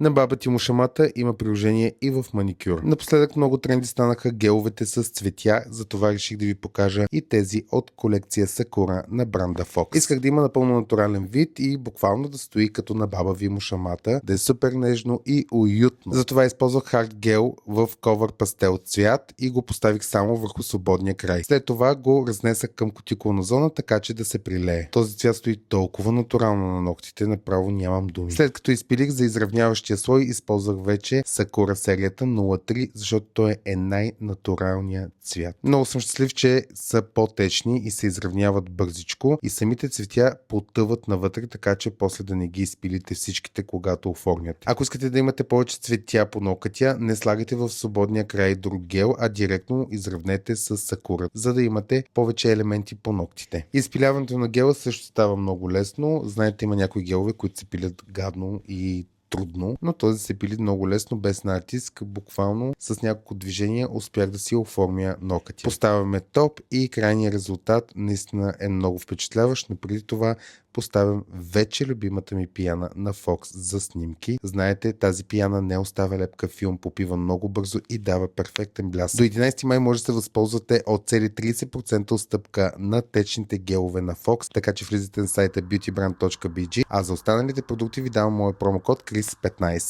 На баба ти мушамата има приложение и в маникюр. Напоследък много тренди станаха геловете с цветя, затова реших да ви покажа и тези от колекция Sakura на бранда Fox. Исках да има напълно натурален вид и буквално да стои като на баба ви мушамата, да е супер нежно и уютно. Затова използвах хард гел в ковър пастел цвят и го поставих само върху свободния край. След това го разнесах към кутикулна зона, така че да се прилее. Този цвят стои толкова натурално на ногтите, направо нямам думи. След като изпилих за изравняващия слой, използвах вече Sakura серията 03, защото той е най-натуралният цвят. Много съм щастлив, че са по-течни и се изравняват бързичко и самите цветя потъват навътре, така че после да не ги изпилите всичките, когато оформяте. Ако искате да имате повече цветя по нокътя, не слагайте в свободния край друг гел, а директно изравнете с Sakura, за да имате повече елементи по ногтите. Изпиляването на гела също става много лесно. Знаете, има някои гелове, които се пилят гадно и трудно, но този се пили много лесно, без натиск, буквално с няколко движения успях да си оформя нокътя. Поставяме топ и крайният резултат наистина е много впечатляващ, но преди това поставям вече любимата ми пияна на Fox за снимки. Знаете, тази пияна не оставя лепка филм, попива много бързо и дава перфектен блясък. До 11 май може да се възползвате от цели 30% отстъпка на течните гелове на Fox, така че влизате на сайта beautybrand.bg, а за останалите продукти ви давам моя промокод CHRIS15.